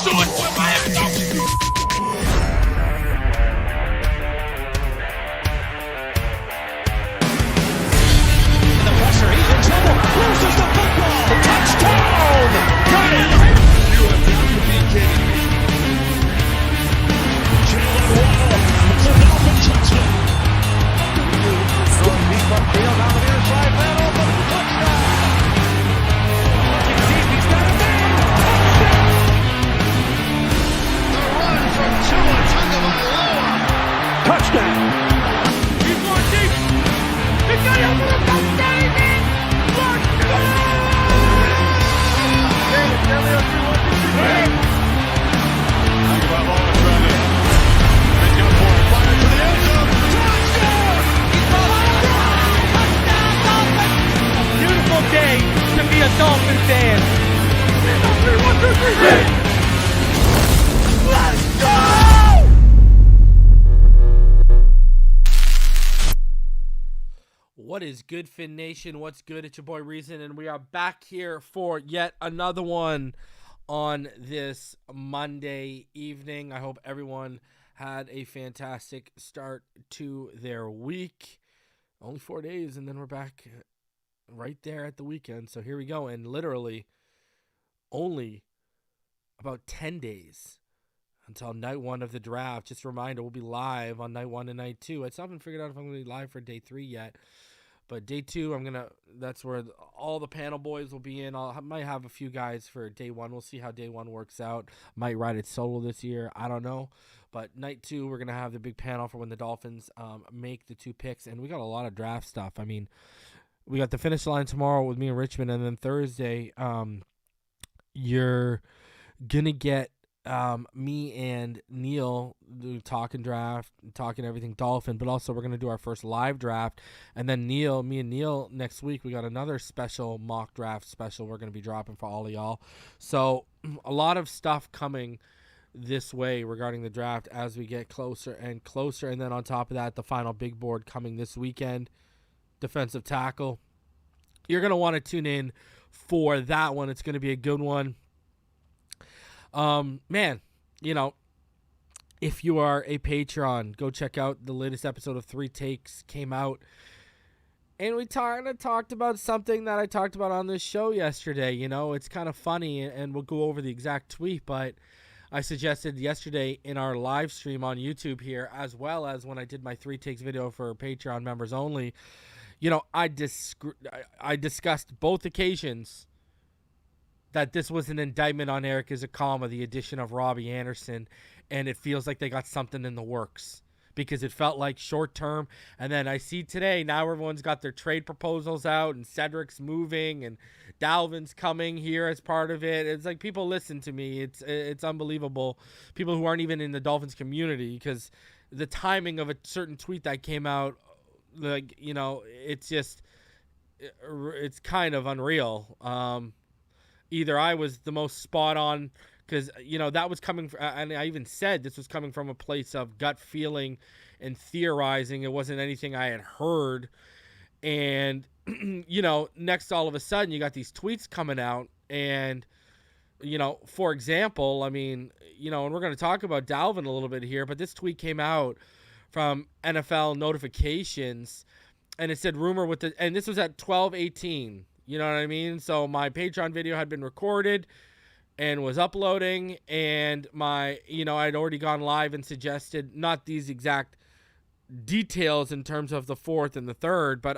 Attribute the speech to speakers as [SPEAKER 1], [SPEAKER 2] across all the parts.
[SPEAKER 1] do it by himself. The pressure, he's in trouble. Loses the football. Touchdown! Got it! You have got to be kidding me. Jalen Hurts, the Dolphin touchdown. Throwing deep upfield on the near side, man open, touchdown! He's got a man! Touchdown! The run from Tua Tagovailoa. Touchdown! He's going deep. He's got it over the touchdown! Touchdown! Tagovailoa trying to make up for it. Fire to the end zone. Touchdown!
[SPEAKER 2] Beautiful day to be a Dolphin fan. 1, 2, 3, let's go! What is good, Fin Nation? What's good? It's your boy Reason, and we are back here for yet another one on this Monday evening. I hope everyone had a fantastic start to their week. Only 4 days, and then we're back right there at the weekend. So here we go. And literally only about 10 days until night one of the draft. Just a reminder, we'll be live on night one and night two. I still haven't figured out if I'm going to be live for day 3 yet. But day 2, that's where all the panel boys will be in. I might have a few guys for day 1. We'll see how day 1 works out. Might ride it solo this year. I don't know. But night 2, we're going to have the big panel for when the Dolphins make the 2 picks. And we got a lot of draft stuff. I mean, we got the finish line tomorrow with me and Richmond. And then Thursday, you're going to get me and Neil talking draft, talking everything Dolphin. But also we're going to do our first live draft. And then me and Neil, next week, we got another special mock draft special we're going to be dropping for all of y'all. So a lot of stuff coming this way regarding the draft as we get closer and closer. And then on top of that, the final big board coming this weekend, defensive tackle. You're going to want to tune in for that one. It's going to be a good one. Man, if you are a Patreon, go check out the latest episode of 3 Takes came out. And we talked about something that I talked about on this show yesterday. It's kind of funny, and we'll go over the exact tweet, but I suggested yesterday in our live stream on YouTube here, as well as when I did my 3 Takes video for Patreon members only, I discussed both occasions that this was an indictment on Eric Ezekalma, the addition of Robbie Anderson, and it feels like they got something in the works because it felt like short term. And then I see today, now everyone's got their trade proposals out, and Cedric's moving, and Dalvin's coming here as part of it. It's like people listen to me. It's unbelievable. People who aren't even in the Dolphins community, because the timing of a certain tweet that came out, it's kind of unreal. Either I was the most spot on because, that was coming from, and I even said this was coming from a place of gut feeling and theorizing. It wasn't anything I had heard. And, next all of a sudden you got these tweets coming out. And, for example, and we're going to talk about Dalvin a little bit here, but this tweet came out from NFL notifications and it said rumor and this was at 12:18. You know what I mean? So my Patreon video had been recorded and was uploading, and I'd already gone live and suggested not these exact details in terms of the 4th and the 3rd, but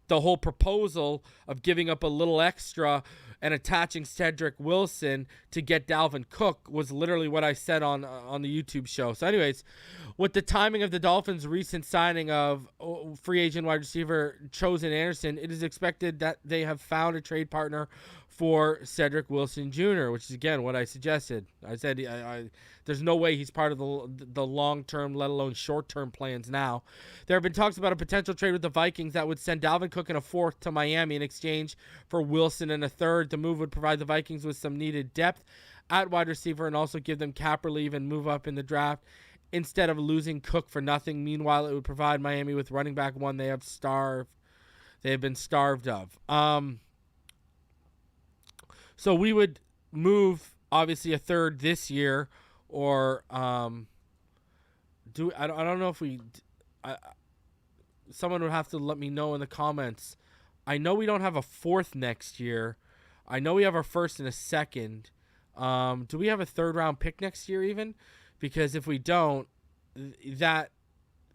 [SPEAKER 2] the whole proposal of giving up a little extra and attaching Cedric Wilson to get Dalvin Cook was literally what I said on the YouTube show. So anyways, with the timing of the Dolphins' recent signing of free agent wide receiver Chosen Anderson, it is expected that they have found a trade partner for Cedric Wilson Jr., which is, again, what I suggested. I said there's no way he's part of the long-term, let alone short-term plans now. There have been talks about a potential trade with the Vikings that would send Dalvin Cook and a 4th to Miami in exchange for Wilson and a 3rd. The move would provide the Vikings with some needed depth at wide receiver and also give them cap relief and move up in the draft instead of losing Cook for nothing. Meanwhile, it would provide Miami with running back one they have been starved of. So we would move obviously a third this year, or I don't know if someone would have to let me know in the comments. I know we don't have a fourth next year. I know we have our first and a second. Do we have a third round pick next year even? Because if we don't, that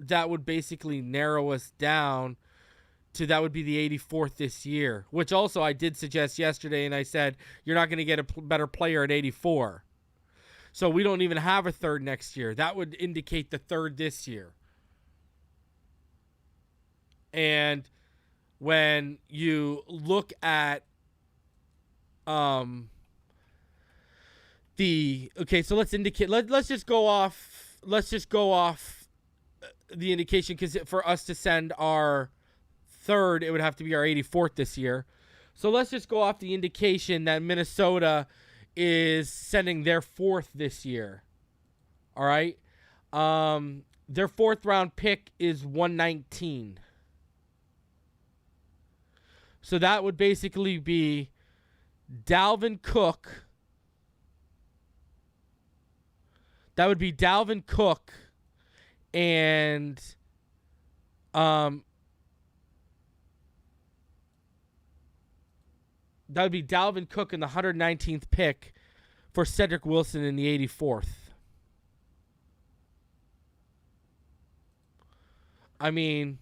[SPEAKER 2] would basically narrow us down to that would be the 84th this year, which also I did suggest yesterday, and I said you're not going to get a better player at 84. So we don't even have a third next year. That would indicate the third this year. And when you look at so let's just go off the indication, because for us to send our third, it would have to be our 84th this year. So let's just go off the indication that Minnesota is sending their fourth this year. All right. Their fourth round pick is 119. So that would basically be Dalvin Cook. That would be Dalvin Cook and that would be Dalvin Cook in the 119th pick for Cedric Wilson in the 84th. I mean,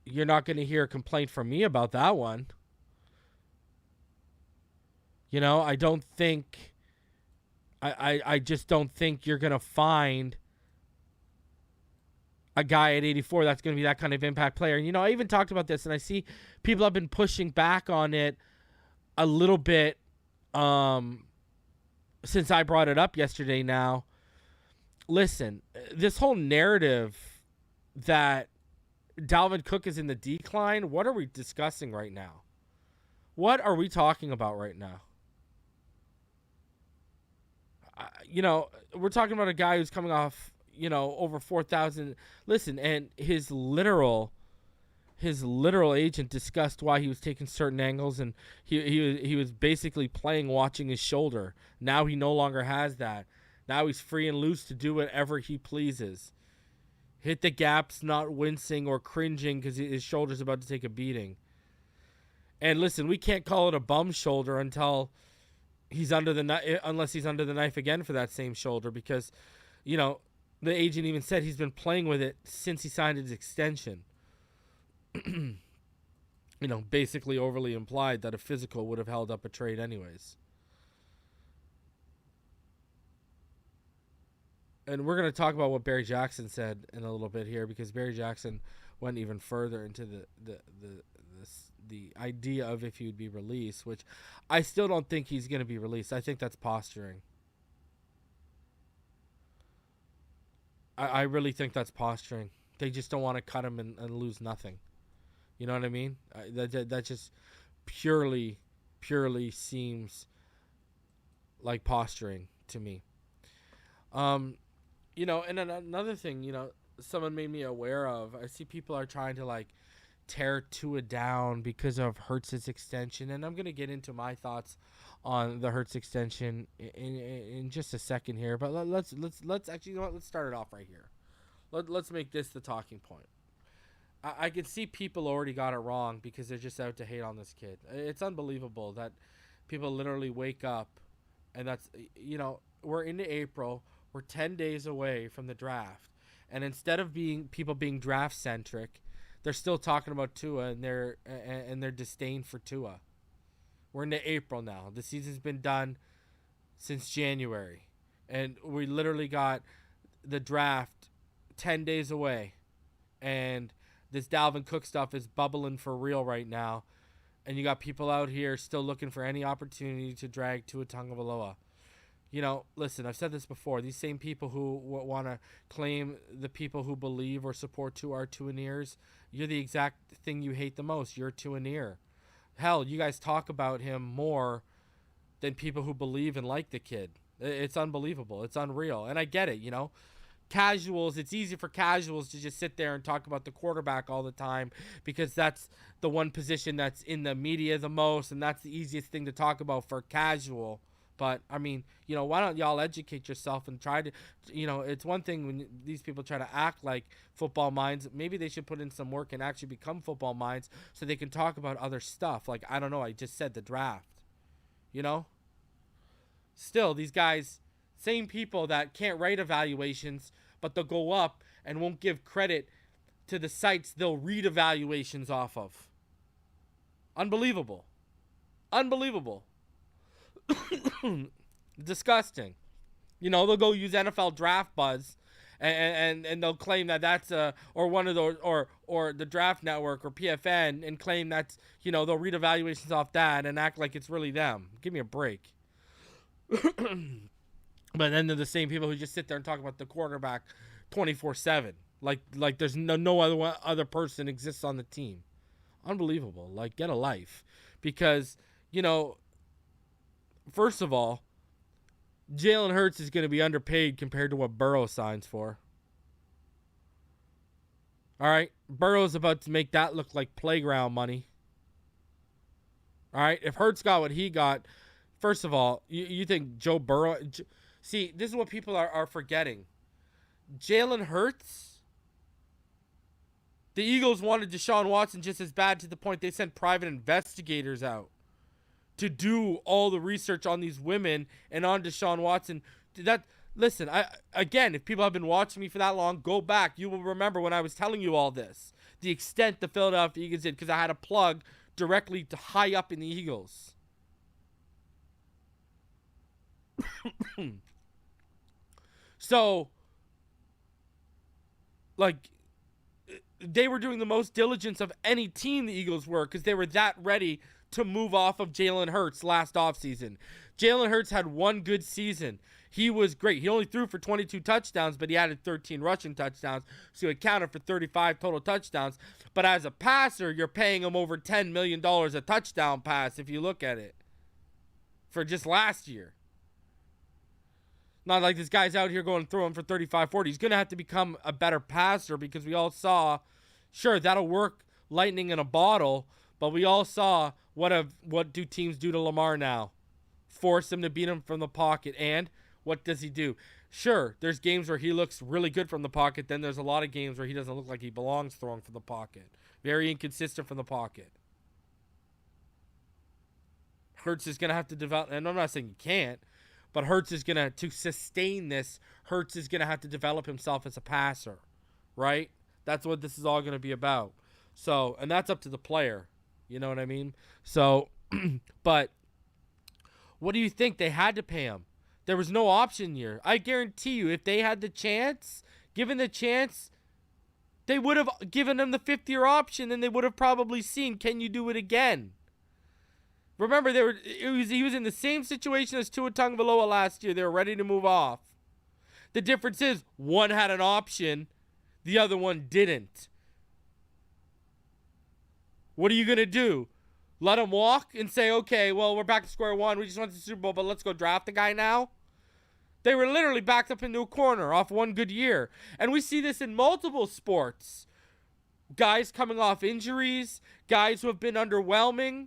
[SPEAKER 2] you're not going to hear a complaint from me about that one. You know, I don't think... I just don't think you're going to find a guy at 84 that's going to be that kind of impact player. And, you know, I even talked about this, and I see people have been pushing back on it a little bit since I brought it up yesterday now. Listen, this whole narrative that Dalvin Cook is in the decline, what are we discussing right now? What are we talking about right now? You know, we're talking about a guy who's coming off, you know, over 4,000. Listen, and his literal agent discussed why he was taking certain angles, and he was basically playing watching his shoulder. Now he no longer has that. Now he's free and loose to do whatever he pleases. Hit the gaps, not wincing or cringing because his shoulder's about to take a beating. And listen, we can't call it a bum shoulder until he's under the unless he's under the knife again for that same shoulder, because, you know, the agent even said he's been playing with it since he signed his extension. You know, basically overly implied that a physical would have held up a trade anyways. And we're going to talk about what Barry Jackson said in a little bit here, because Barry Jackson went even further into the idea of if he would be released, which I still don't think he's going to be released. I think that's posturing. I really think that's posturing. They just don't want to cut him and lose nothing. You know what I mean? That just purely seems like posturing to me. You know, and another thing, you know, someone made me aware of, I see people are trying to, like, tear Tua down because of Hurts' extension, and I'm going to get into my thoughts on the Hurts extension in just a second here, but let's actually, you know what, let's start it off right here. Let's make this the talking point. I can see people already got it wrong because they're just out to hate on this kid. It's unbelievable that people literally wake up, and that's, you know, we're into April, we're 10 days away from the draft, and instead of people being draft centric, they're still talking about Tua and their disdain for Tua. We're into April now. The season's been done since January, and we literally got the draft 10 days away, and this Dalvin Cook stuff is bubbling for real right now, and you got people out here still looking for any opportunity to drag Tua Tagovailoa. You know, listen, I've said this before. These same people who want to claim the people who believe or support Tua are Tuaneers, you're the exact thing you hate the most. You're a Tuaneer. Hell, you guys talk about him more than people who believe and like the kid. It's unbelievable. It's unreal. And I get it, you know. casuals, it's easy for casuals to just sit there and talk about the quarterback all the time because that's the one position that's in the media the most, and that's the easiest thing to talk about for casual. But, I mean, why don't y'all educate yourself and try to, it's one thing when these people try to act like football minds. Maybe they should put in some work and actually become football minds so they can talk about other stuff. Like, I don't know, I just said the draft, Still, these guys, same people that can't write evaluations, but they'll go up and won't give credit to the sites they'll read evaluations off of. Unbelievable. Disgusting. They'll go use NFL Draft Buzz and they'll claim that that's or one of those or the Draft Network or PFN and claim that's they'll read evaluations off that and act like it's really them. Give me a break. But then they're the same people who just sit there and talk about the quarterback 24/7, like there's no other person exists on the team. Unbelievable. Like, get a life, because first of all, Jalen Hurts is going to be underpaid compared to what Burrow signs for. All right, Burrow's about to make that look like playground money. All right, if Hurts got what he got, first of all, you think Joe Burrow... See, this is what people are forgetting. Jalen Hurts, the Eagles wanted Deshaun Watson just as bad to the point they sent private investigators out to do all the research on these women and on Deshaun Watson. Listen, again, if people have been watching me for that long, go back. You will remember when I was telling you all this, the extent the Philadelphia Eagles did, because I had a plug directly to high up in the Eagles. So, like, they were doing the most diligence of any team, the Eagles were, because they were that ready to move off of Jalen Hurts last offseason. Jalen Hurts had one good season. He was great. He only threw for 22 touchdowns, but he added 13 rushing touchdowns, so he accounted for 35 total touchdowns. But as a passer, you're paying him over $10 million a touchdown pass if you look at it for just last year. Not like this guy's out here going throwing for 35, 40. He's going to have to become a better passer, because we all saw, sure, that'll work lightning in a bottle, but we all saw what do teams do to Lamar now? Force him to beat him from the pocket. And what does he do? Sure, there's games where he looks really good from the pocket. Then there's a lot of games where he doesn't look like he belongs throwing from the pocket. Very inconsistent from the pocket. Hurts is going to have to develop, and I'm not saying he can't, but Hurts is going to sustain this, Hurts is going to have to develop himself as a passer, right? That's what this is all going to be about. So, and that's up to the player. You know what I mean? So, but what do you think? They had to pay him. There was no option here. I guarantee you, if they had the chance, given the chance, they would have given him the fifth-year option, and they would have probably seen, can you do it again? Remember, he was in the same situation as Tua Tagovailoa last year. They were ready to move off. The difference is one had an option, the other one didn't. What are you going to do? Let him walk and say, okay, well, we're back to square one. We just went to the Super Bowl, but let's go draft the guy now? They were literally backed up into a corner off one good year. And we see this in multiple sports. Guys coming off injuries, guys who have been underwhelming.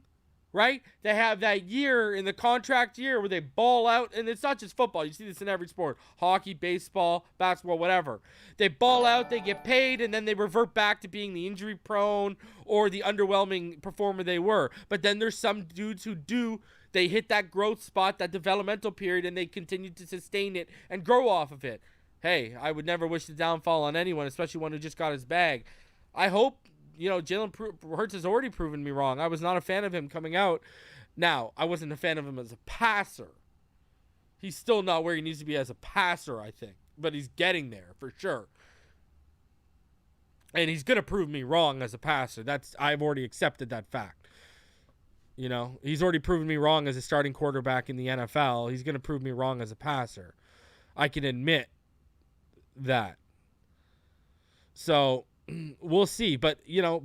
[SPEAKER 2] Right? They have that year in the contract year where they ball out, and it's not just football. You see this in every sport. Hockey, baseball, basketball, whatever. They ball out, they get paid, and then they revert back to being the injury prone or the underwhelming performer they were. But then there's some dudes who they hit that growth spot, that developmental period, and they continue to sustain it and grow off of it. Hey, I would never wish the downfall on anyone, especially one who just got his bag. I hope Jalen Hurts has already proven me wrong. I was not a fan of him coming out. Now, I wasn't a fan of him as a passer. He's still not where he needs to be as a passer, I think. But he's getting there, for sure. And he's going to prove me wrong as a passer. I've already accepted that fact. He's already proven me wrong as a starting quarterback in the NFL. He's going to prove me wrong as a passer. I can admit that. So we'll see. But,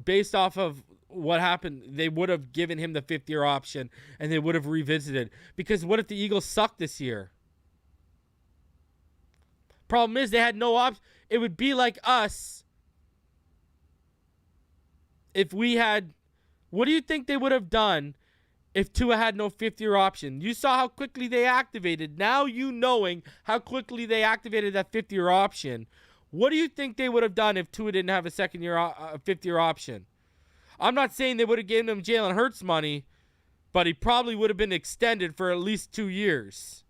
[SPEAKER 2] based off of what happened, they would have given him the fifth-year option, and they would have revisited. Because what if the Eagles suck this year? Problem is, they had no option. It would be like us if we had. What do you think they would have done if Tua had no fifth-year option? You saw how quickly they activated. Now you knowing how quickly they activated that fifth-year option, what do you think they would have done if Tua didn't have a fifth-year option? I'm not saying they would have given him Jalen Hurts money, but he probably would have been extended for at least 2 years.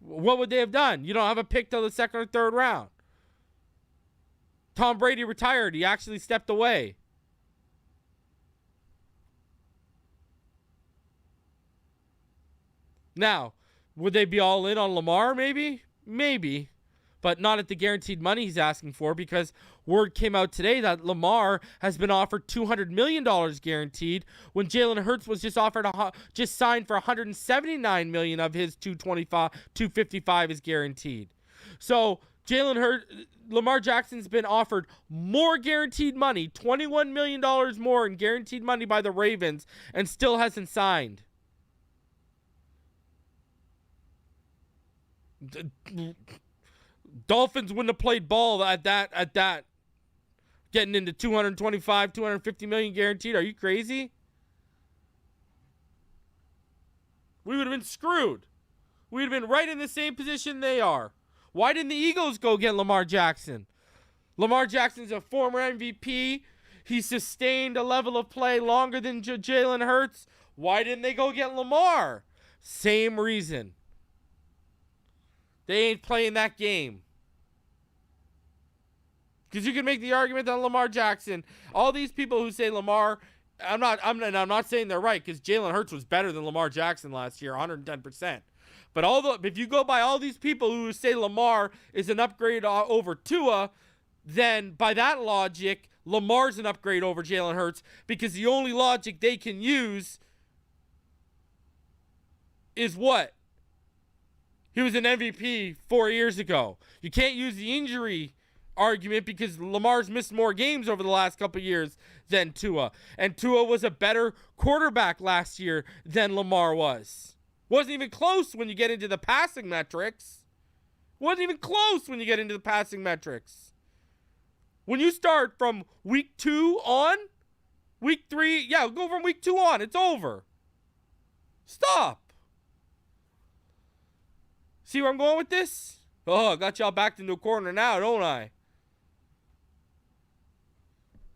[SPEAKER 2] What would they have done? You don't have a pick till the second or third round. Tom Brady retired. He actually stepped away. Now, would they be all in on Lamar maybe? Maybe. But not at the guaranteed money he's asking for, because word came out today that Lamar has been offered $200 million guaranteed when Jalen Hurts was just signed for $179 million of his $255 is guaranteed. So Lamar Jackson's been offered more guaranteed money, $21 million more in guaranteed money by the Ravens, and still hasn't signed. Dolphins wouldn't have played ball at that. Getting into 225, 250 million guaranteed. Are you crazy? We would have been screwed. We would have been right in the same position they are. Why didn't the Eagles go get Lamar Jackson? Lamar Jackson's a former MVP. He sustained a level of play longer than Jalen Hurts. Why didn't they go get Lamar? Same reason. They ain't playing that game. Because you can make the argument that Lamar Jackson, all these people who say Lamar, I'm not saying they're right, because Jalen Hurts was better than Lamar Jackson last year, 110%. But if you go by all these people who say Lamar is an upgrade over Tua, then by that logic, Lamar's an upgrade over Jalen Hurts, because the only logic they can use is what? He was an MVP 4 years ago. You can't use the injury argument because Lamar's missed more games over the last couple of years than Tua. And Tua was a better quarterback last year than Lamar was. Wasn't even close when you get into the passing metrics. Wasn't even close when you get into the passing metrics. When you start from week 2 on, week 3, go from week 2 on. It's over. Stop. See where I'm going with this? Oh, I got y'all backed into a corner now, don't I?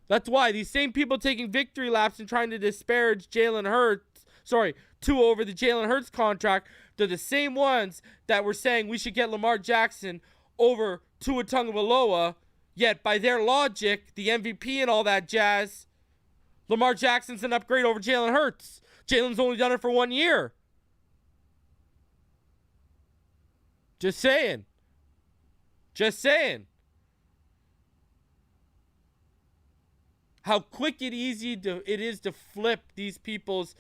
[SPEAKER 2] That's why these same people taking victory laps and trying to disparage Tua over the Jalen Hurts contract, they're the same ones that were saying we should get Lamar Jackson over Tua Tagovailoa, yet by their logic, the MVP and all that jazz, Lamar Jackson's an upgrade over Jalen Hurts. Jalen's only done it for 1 year. Just saying. How quick it is to flip these people's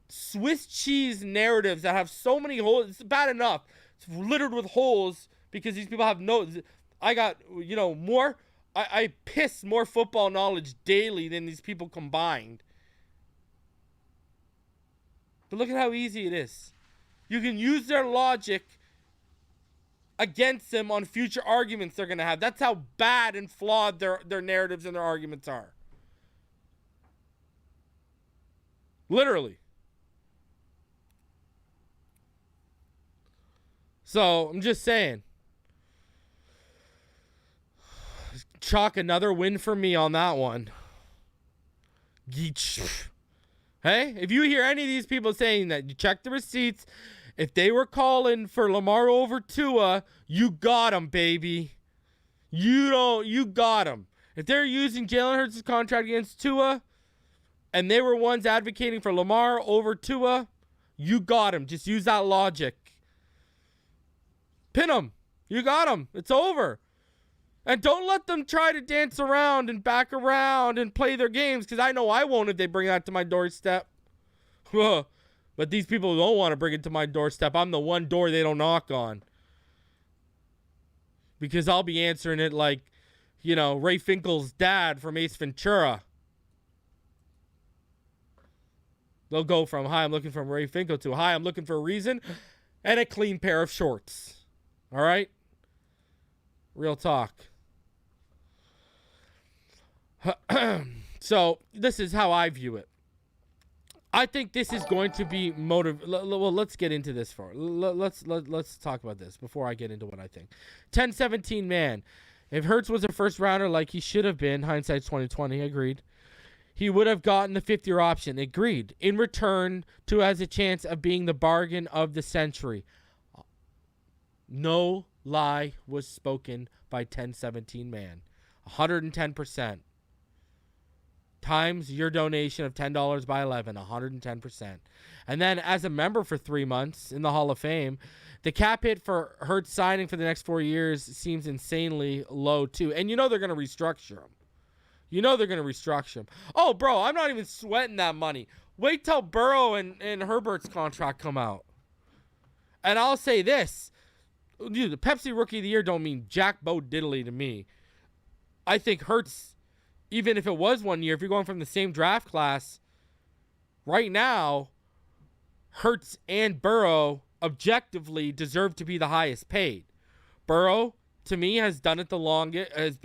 [SPEAKER 2] Swiss cheese narratives that have so many holes. It's bad enough. It's littered with holes because these people have no... I got, more... I piss more football knowledge daily than these people combined. But look at how easy it is. You can use their logic against them on future arguments they're going to have. That's how bad and flawed their narratives and their arguments are. Literally. So, I'm just saying. Chalk another win for me on that one. Hey, if you hear any of these people saying that, you check the receipts. If they were calling for Lamar over Tua, you got him, baby. You got him. If they're using Jalen Hurts' contract against Tua, and they were ones advocating for Lamar over Tua, you got him. Just use that logic. Pin him. You got him. It's over. And don't let them try to dance around and back around and play their games, because I know I won't if they bring that to my doorstep. But these people don't want to bring it to my doorstep. I'm the one door they don't knock on. Because I'll be answering it like, Ray Finkel's dad from Ace Ventura. They'll go from, hi, I'm looking for Ray Finkel, to, hi, I'm looking for a reason and a clean pair of shorts. All right? Real talk. So this is how I view it. I think this is going to be Well, let's get into this let's talk about this before I get into what I think. 10-17 man. If Hurts was a first rounder like he should have been, hindsight's 2020, agreed. He would have gotten the 5th-year option, agreed. In return, Tua has a chance of being the bargain of the century. No lie was spoken by 10-17 man. 110%. Times your donation of $10 by 11, 110%. And then as a member for 3 months in the Hall of Fame, the cap hit for Hurts signing for the next 4 years seems insanely low too. And you know they're going to restructure him. Oh, bro, I'm not even sweating that money. Wait till Burrow and Herbert's contract come out. And I'll say this. Dude, the Pepsi Rookie of the Year don't mean Jack Bo Diddley to me. I think Hurts, even if it was 1 year, if you're going from the same draft class, right now, Hurts and Burrow objectively deserve to be the highest paid. Burrow, to me, has done it the longest, has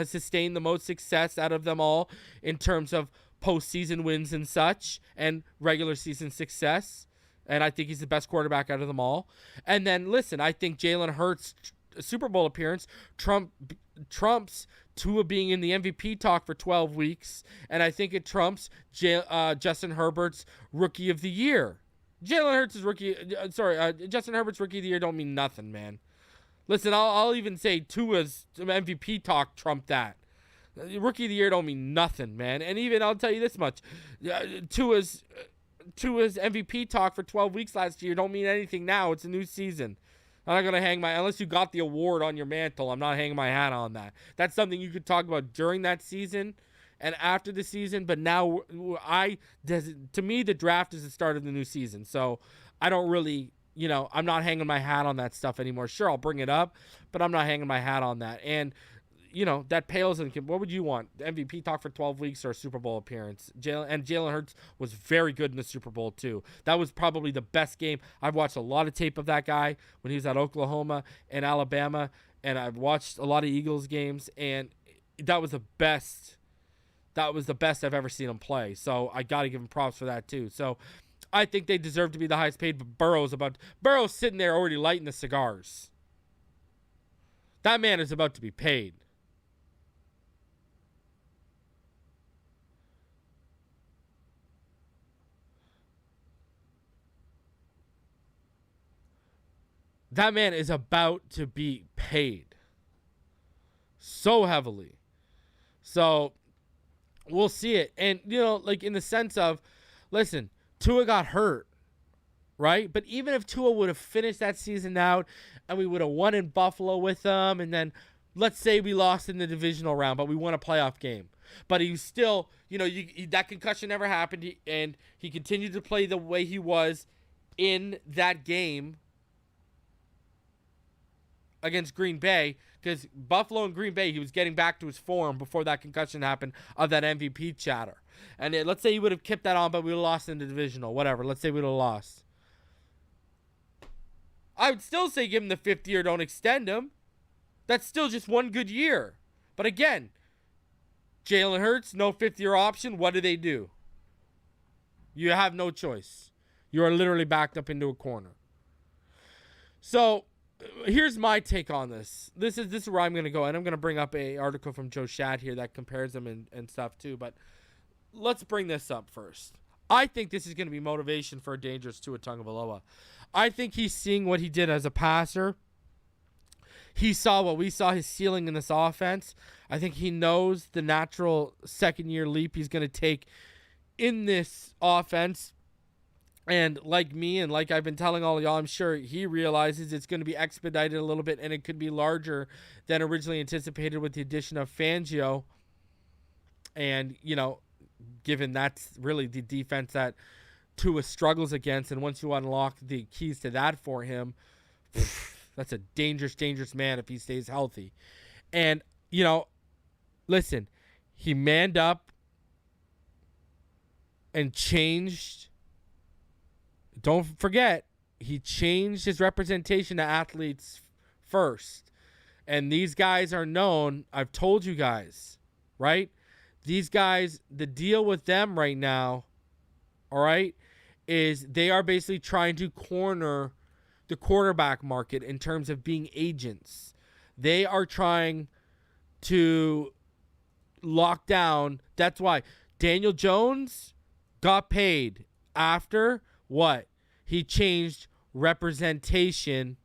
[SPEAKER 2] sustained the most success out of them all in terms of postseason wins and such, and regular season success. And I think he's the best quarterback out of them all. And then, listen, I think Jalen Hurts' Super Bowl appearance trumps Tua being in the MVP talk for 12 weeks. And I think it trumps Justin Herbert's Rookie of the Year. Justin Herbert's Rookie of the Year don't mean nothing, man. Listen, I'll even say Tua's MVP talk trumped that. Rookie of the Year don't mean nothing, man. And even I'll tell you this much. Tua's MVP talk for 12 weeks last year don't mean anything now. It's a new season. I'm not going to unless you got the award on your mantle, I'm not hanging my hat on that. That's something you could talk about during that season and after the season. But now, to me, the draft is the start of the new season. So I don't really, I'm not hanging my hat on that stuff anymore. Sure, I'll bring it up, but I'm not hanging my hat on that. And that pales in. What would you want? The MVP talk for 12 weeks or a Super Bowl appearance? Jalen Hurts was very good in the Super Bowl too. That was probably the best game. I've watched a lot of tape of that guy when he was at Oklahoma and Alabama, and I've watched a lot of Eagles games, and that was the best. That was the best I've ever seen him play. So I got to give him props for that too. So I think they deserve to be the highest paid, but Burrow's sitting there already lighting the cigars. That man is about to be paid. That man is about to be paid so heavily. So we'll see it. And, in the sense of, listen, Tua got hurt, right? But even if Tua would have finished that season out and we would have won in Buffalo with them, and then let's say we lost in the divisional round, but we won a playoff game. But he still, that concussion never happened, and he continued to play the way he was in that game against Green Bay, because Buffalo and Green Bay, he was getting back to his form before that concussion happened of that MVP chatter. And let's say he would have kept that on, but we would have lost in the divisional, whatever. Let's say we would have lost. I would still say give him the 5th year, don't extend him. That's still just one good year. But again, Jalen Hurts, no 5th-year option. What do? You have no choice. You are literally backed up into a corner. So here's my take on this. This is where I'm going to go, and I'm going to bring up a article from Joe Shad here that compares them and stuff too. But let's bring this up first. I think this is going to be motivation for a dangerous Tua Tagovailoa. I think he's seeing what he did as a passer. He saw what we saw, his ceiling in this offense. I think he knows the natural second-year leap he's going to take in this offense. And like me, and like I've been telling all of y'all, I'm sure he realizes it's going to be expedited a little bit, and it could be larger than originally anticipated with the addition of Fangio. And, given that's really the defense that Tua struggles against, and once you unlock the keys to that for him, that's a dangerous, dangerous man if he stays healthy. And, listen, he manned up and changed. Don't forget, he changed his representation to athletes first. And these guys are known, I've told you guys, right? These guys, the deal with them right now, all right, is they are basically trying to corner the quarterback market in terms of being agents. They are trying to lock down. That's why Daniel Jones got paid after what? He changed representation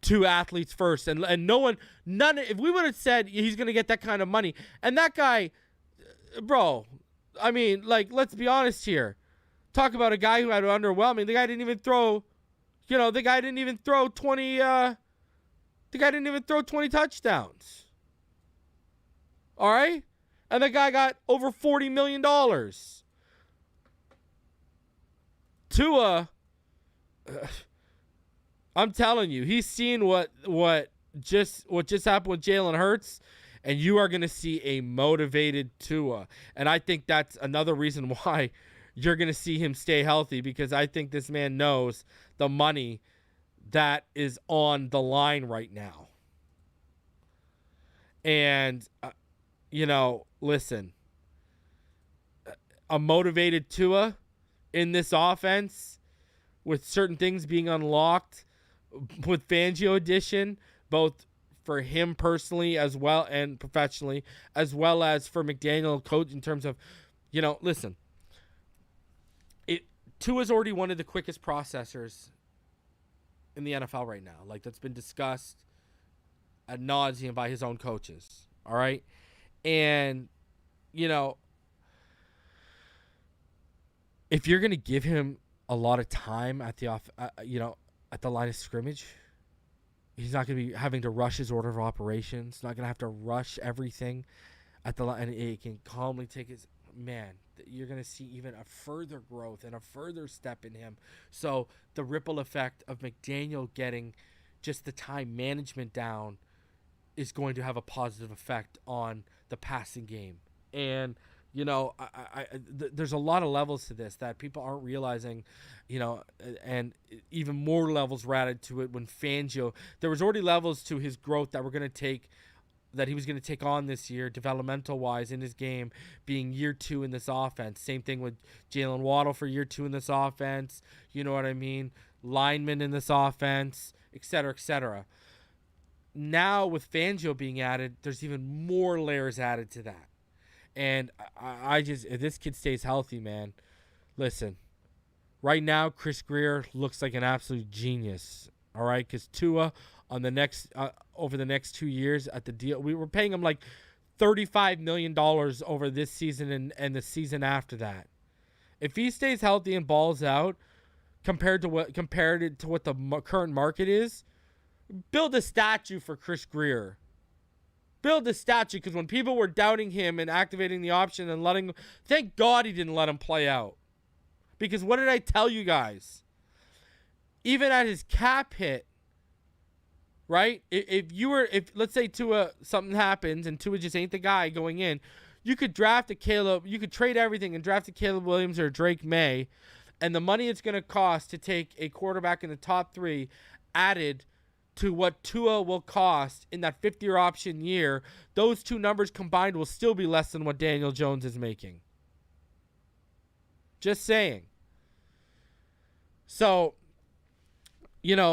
[SPEAKER 2] to athletes first. And if we would have said he's going to get that kind of money, and that guy, bro, I mean, like, let's be honest here. Talk about a guy who had underwhelming. The guy didn't even throw, 20, the guy didn't even throw 20 touchdowns. All right? And the guy got over $40 million. Tua, I'm telling you, he's seen what just happened with Jalen Hurts, and you are going to see a motivated Tua. And I think that's another reason why you're going to see him stay healthy, because I think this man knows the money that is on the line right now. And, listen, a motivated Tua in this offense with certain things being unlocked with Fangio addition, both for him personally as well and professionally, as well as for McDaniel coach in terms of, listen, Tua's already one of the quickest processors in the NFL right now. Like, that's been discussed ad nauseum by his own coaches. All right. And, if you're going to give him a lot of time at the at the line of scrimmage, he's not going to be having to rush his order of operations. Not going to have to rush everything at the line, and he can calmly take his man. You're going to see even a further growth and a further step in him. So the ripple effect of McDaniel getting just the time management down is going to have a positive effect on the passing game. And, there's a lot of levels to this that people aren't realizing, and even more levels were added to it when Fangio, there was already levels to his growth that he was going to take on this year, developmental wise in his game, being year 2 in this offense. Same thing with Jalen Waddle for year 2 in this offense. You know what I mean? Linemen in this offense, et cetera, et cetera. Now with Fangio being added, there's even more layers added to that. And I just, if this kid stays healthy, man, listen, right now, Chris Grier looks like an absolute genius. All right. Cause Tua on the next, over the next 2 years at the deal, we were paying him like $35 million over this season and the season after that. If he stays healthy and balls out compared to what the current market is, build a statue for Chris Grier. Build a statue, because when people were doubting him and activating the option and thank God he didn't let him play out. Because what did I tell you guys? Even at his cap hit, right? If let's say Tua, something happens and Tua just ain't the guy going in, you could trade everything and draft a Caleb Williams or Drake May, and the money it's going to cost to take a quarterback in the top 3 added to what Tua will cost in that 5th-year option year, those two numbers combined will still be less than what Daniel Jones is making. Just saying. So, this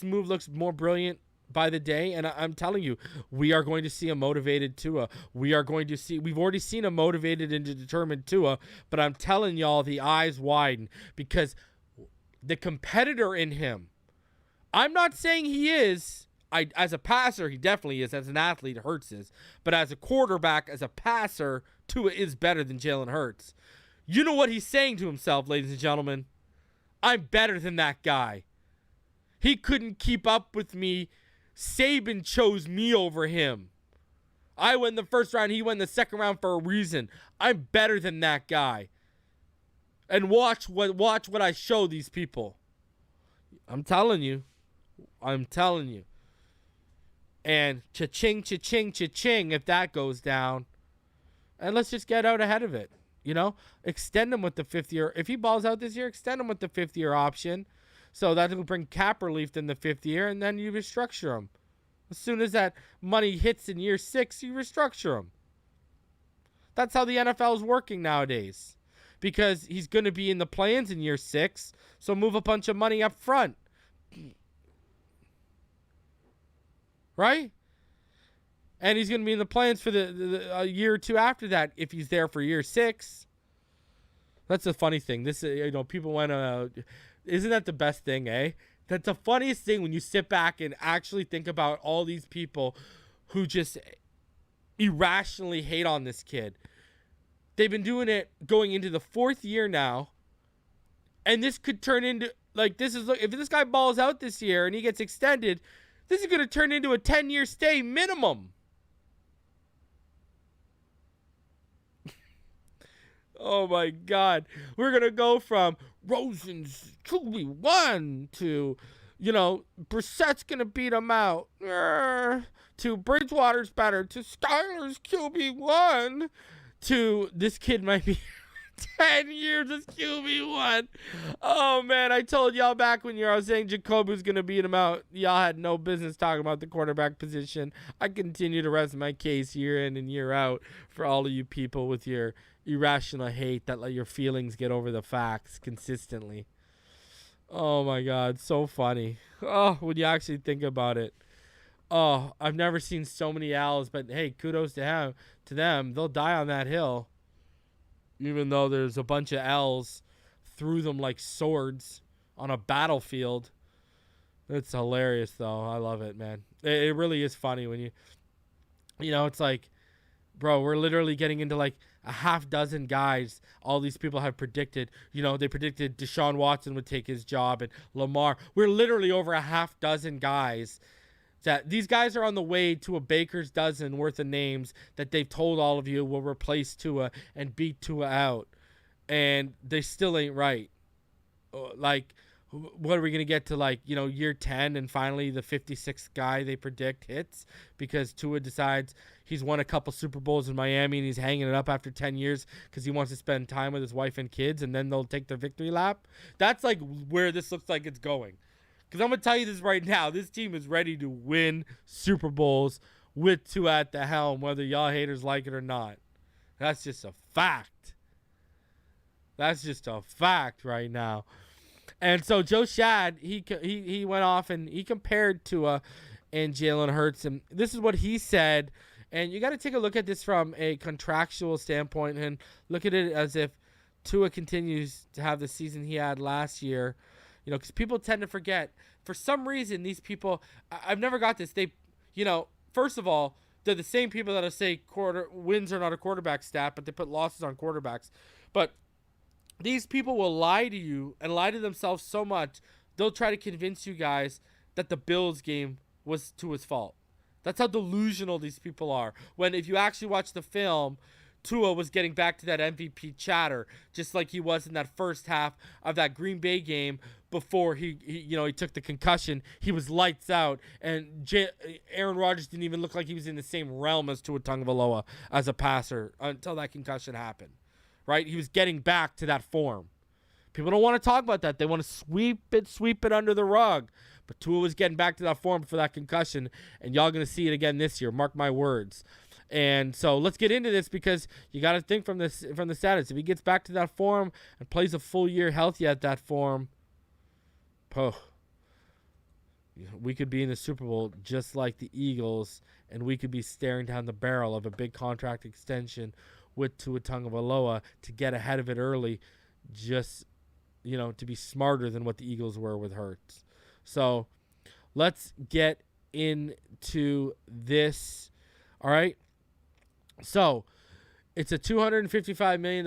[SPEAKER 2] move looks more brilliant by the day, and I'm telling you, we are going to see a motivated Tua. We've already seen a motivated and determined Tua, but I'm telling y'all, the eyes widen, because the competitor in him, I'm not saying he is. As a passer, he definitely is. As an athlete, Hurts is. But as a quarterback, as a passer, Tua is better than Jalen Hurts. You know what he's saying to himself, ladies and gentlemen? I'm better than that guy. He couldn't keep up with me. Saban chose me over him. I went the first round. He went the second round for a reason. I'm better than that guy. And watch what I show these people. I'm telling you. And cha-ching, cha-ching, cha-ching if that goes down. And let's just get out ahead of it. Extend him with the 5th year. If he balls out this year, extend him with the 5th year option. So that will bring cap relief in the 5th year, and then you restructure him. As soon as that money hits in year 6, you restructure him. That's how the NFL is working nowadays. Because he's going to be in the plans in year 6, so move a bunch of money up front. Right? And he's going to be in the plans for the a year or two after that if he's there for year 6. That's the funny thing. This, people went, isn't that the best thing, eh? That's the funniest thing when you sit back and actually think about all these people who just irrationally hate on this kid. They've been doing it going into the 4th year now. And this could turn into, if this guy balls out this year and he gets extended, this is going to turn into a 10-year stay minimum. Oh, my God. We're going to go from Rosen's QB1 to, Brissett's going to beat him out. To Bridgewater's better. To Skyler's QB1. To this kid might be 10 years as QB1. Oh, man, I told y'all back when I was saying Jacoby's going to beat him out. Y'all had no business talking about the quarterback position. I continue to rest my case year in and year out for all of you people with your irrational hate that let your feelings get over the facts consistently. Oh, my God, so funny. Oh, when you actually think about it. Oh, I've never seen so many L's, but hey, kudos to them. They'll die on that hill. Even though there's a bunch of L's through them like swords on a battlefield. It's hilarious, though. I love it, man. It really is funny when it's like, bro, we're literally getting into like a half dozen guys. All these people have predicted, they predicted Deshaun Watson would take his job and Lamar. We're literally over a half dozen guys. That these guys are on the way to a baker's dozen worth of names that they've told all of you will replace Tua and beat Tua out. And they still ain't right. What are we going to get to year 10 and finally the 56th guy they predict hits because Tua decides he's won a couple Super Bowls in Miami and he's hanging it up after 10 years because he wants to spend time with his wife and kids and then they'll take the victory lap. That's where this looks like it's going. Because I'm going to tell you this right now. This team is ready to win Super Bowls with Tua at the helm, whether y'all haters like it or not. That's just a fact. That's just a fact right now. And so Joe Shad, he went off and he compared Tua and Jalen Hurts. And this is what he said. And you got to take a look at this from a contractual standpoint and look at it as if Tua continues to have the season he had last year. Because people tend to forget. For some reason, these people, I've never got this. They, first of all, they're the same people that say wins are not a quarterback stat, but they put losses on quarterbacks. But these people will lie to you and lie to themselves so much, they'll try to convince you guys that the Bills game was Tua's fault. That's how delusional these people are. When if you actually watch the film, Tua was getting back to that MVP chatter, just like he was in that first half of that Green Bay game before he took the concussion. He was lights out, and Aaron Rodgers didn't even look like he was in the same realm as Tua Tagovailoa as a passer until that concussion happened, right? He was getting back to that form. People don't want to talk about that. They want to sweep it under the rug. But Tua was getting back to that form for that concussion, and y'all going to see it again this year. Mark my words. And so let's get into this because you got to think from the status. If he gets back to that form and plays a full year healthy at that form, we could be in the Super Bowl just like the Eagles, and we could be staring down the barrel of a big contract extension with Tua Tagovailoa to get ahead of it early, just to be smarter than what the Eagles were with Hurts. So let's get into this. All right. So it's a $255 million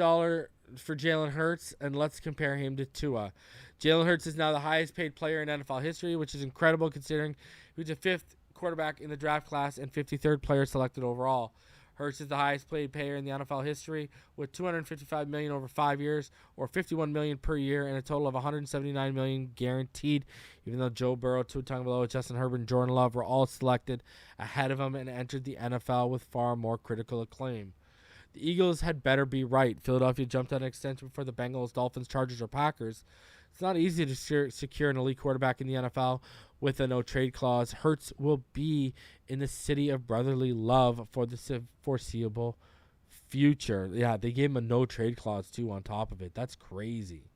[SPEAKER 2] for Jalen Hurts, and let's compare him to Tua. Jalen Hurts is now the highest paid player in NFL history, which is incredible considering he was the 5th quarterback in the draft class and 53rd player selected overall. Hurts is the highest paid player in the NFL history with $255 million over 5 years, or $51 million per year, and a total of $179 million guaranteed. Even though Joe Burrow, Tua Tagovailoa, Justin Herbert, and Jordan Love were all selected ahead of him and entered the NFL with far more critical acclaim. The Eagles had better be right. Philadelphia jumped on an extension before the Bengals, Dolphins, Chargers, or Packers. It's not easy to secure an elite quarterback in the NFL with a no-trade clause. Hurts will be in the city of brotherly love for the foreseeable future. Yeah, they gave him a no-trade clause, too, on top of it. That's crazy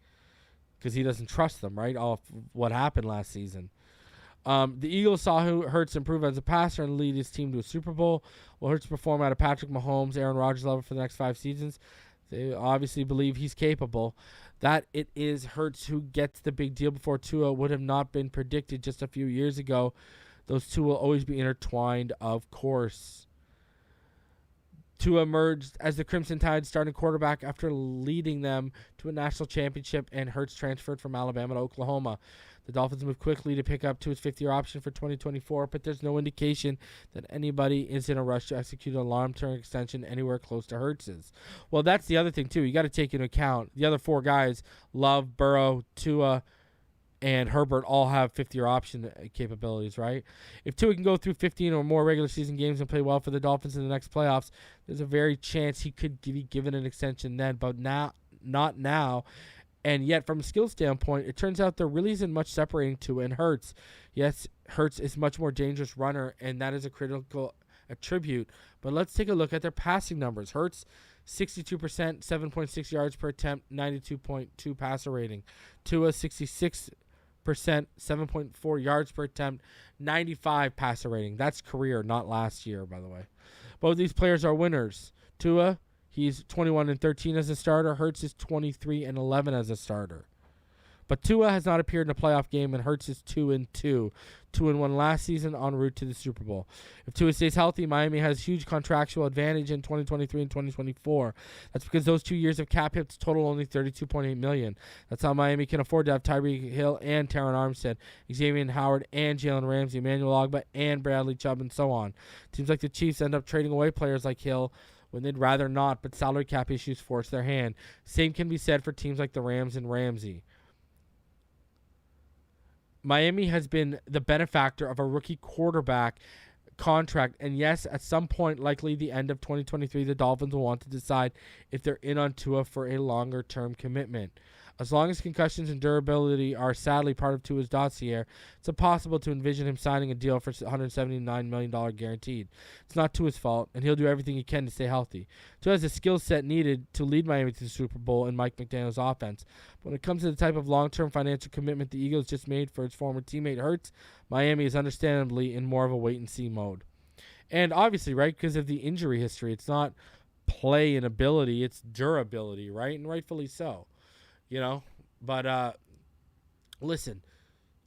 [SPEAKER 2] because he doesn't trust them, right, off what happened last season. The Eagles saw Hurts improve as a passer and lead his team to a Super Bowl. Will Hurts perform at a Patrick Mahomes, Aaron Rodgers level for the next 5 seasons? They obviously believe he's capable. That it is Hurts who gets the big deal before Tua would have not been predicted just a few years ago. Those two will always be intertwined, of course. Tua emerged as the Crimson Tide's starting quarterback after leading them to a national championship, and Hurts transferred from Alabama to Oklahoma. The Dolphins moved quickly to pick up Tua's 5th-year option for 2024, but there's no indication that anybody is in a rush to execute a long-term extension anywhere close to Hurts's. Well, that's the other thing, too. You got to take into account the other 4 guys, Love, Burrow, Tua, and Herbert, all have 5th-year option capabilities, right? If Tua can go through 15 or more regular season games and play well for the Dolphins in the next playoffs, there's a very chance he could be given an extension then, but not now. And yet, from a skill standpoint, it turns out there really isn't much separating Tua and Hurts. Yes, Hurts is much more dangerous runner, and that is a critical attribute. But let's take a look at their passing numbers. Hurts, 62%, 7.6 yards per attempt, 92.2 passer rating. Tua, 66%, 7.4 yards per attempt, 95 passer rating. That's career, not last year, by the way. Both these players are winners. Tua, he's 21-13 as a starter. Hurts is 23-11 as a starter. But Tua has not appeared in a playoff game, and Hurts is 2-2. 2-1 last season, en route to the Super Bowl. If Tua stays healthy, Miami has huge contractual advantage in 2023 and 2024. That's because those 2 years of cap hits total only $32.8 million. That's how Miami can afford to have Tyreek Hill and Taron Armstead, Xavier Howard and Jalen Ramsey, Emmanuel Ogbah and Bradley Chubb, and so on. Teams like the Chiefs end up trading away players like Hill when they'd rather not, but salary cap issues force their hand. Same can be said for teams like the Rams and Ramsey. Miami has been the benefactor of a rookie quarterback contract, and yes, at some point, likely the end of 2023, the Dolphins will want to decide if they're in on Tua for a longer-term commitment. As long as concussions and durability are sadly part of Tua's dossier, it's impossible to envision him signing a deal for $179 million guaranteed. It's not Tua's fault, and he'll do everything he can to stay healthy. Tua has the skill set needed to lead Miami to the Super Bowl in Mike McDaniel's offense. But when it comes to the type of long-term financial commitment the Eagles just made for its former teammate Hurts, Miami is understandably in more of a wait-and-see mode. And obviously, right, because of the injury history, it's not play and ability, it's durability, right? And rightfully so. You know, but listen,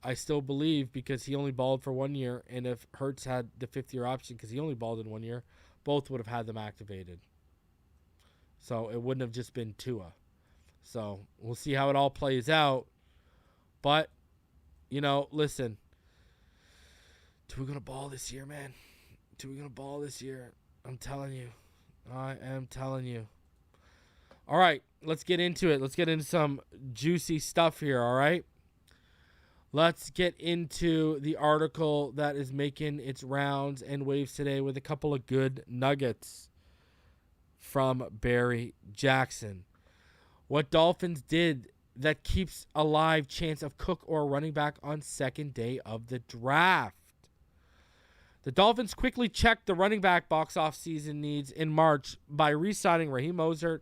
[SPEAKER 2] I still believe because he only balled for 1 year, and if Hurts had the 5th-year option because he only balled in 1 year, both would have had them activated. So it wouldn't have just been Tua. So we'll see how it all plays out. But, you know, listen, Tua gonna ball this year, man. Tua gonna ball this year. I'm telling you. I am telling you. All right, let's get into it. Let's get into some juicy stuff here, all right? Let's get into the article that is making its rounds and waves today with a couple of good nuggets from Barry Jackson. What Dolphins did that keeps alive chance of Cook or running back on second day of the draft. The Dolphins quickly checked the running back box off-season needs in March by re-signing Raheem Mostert,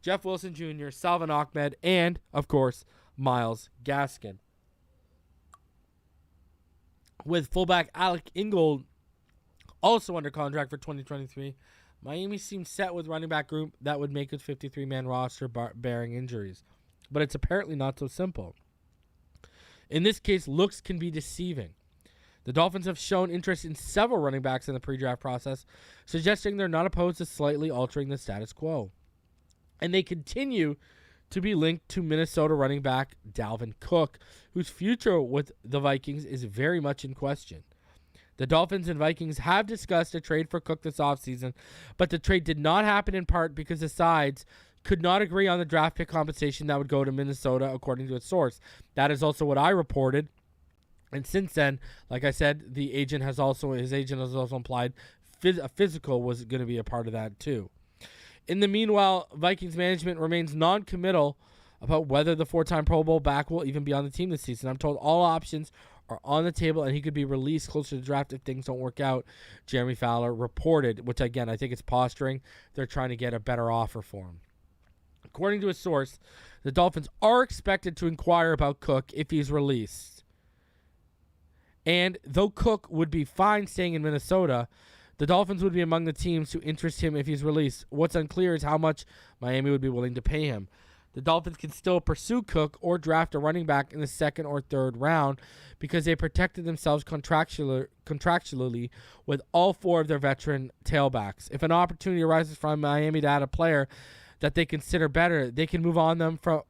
[SPEAKER 2] Jeff Wilson Jr., Salvon Ahmed, and, of course, Myles Gaskin. With fullback Alec Ingold also under contract for 2023, Miami seems set with running back group that would make its 53-man roster bearing injuries. But it's apparently not so simple. In this case, looks can be deceiving. The Dolphins have shown interest in several running backs in the pre-draft process, suggesting they're not opposed to slightly altering the status quo. And they continue to be linked to Minnesota running back Dalvin Cook, whose future with the Vikings is very much in question. The Dolphins and Vikings have discussed a trade for Cook this offseason, but the trade did not happen in part because the sides could not agree on the draft pick compensation that would go to Minnesota, according to a source. That is also what I reported. And since then, like I said, his agent has also implied a physical was going to be a part of that too. In the meanwhile, Vikings management remains non-committal about whether the 4-time Pro Bowl back will even be on the team this season. I'm told all options are on the table, and he could be released closer to the draft if things don't work out, Jeremy Fowler reported, which, again, I think it's posturing. They're trying to get a better offer for him. According to a source, the Dolphins are expected to inquire about Cook if he's released. And though Cook would be fine staying in Minnesota, the Dolphins would be among the teams to interest him if he's released. What's unclear is how much Miami would be willing to pay him. The Dolphins can still pursue Cook or draft a running back in the second or third round because they protected themselves contractually with all 4 of their veteran tailbacks. If an opportunity arises from Miami to add a player that they consider better, they can move on them from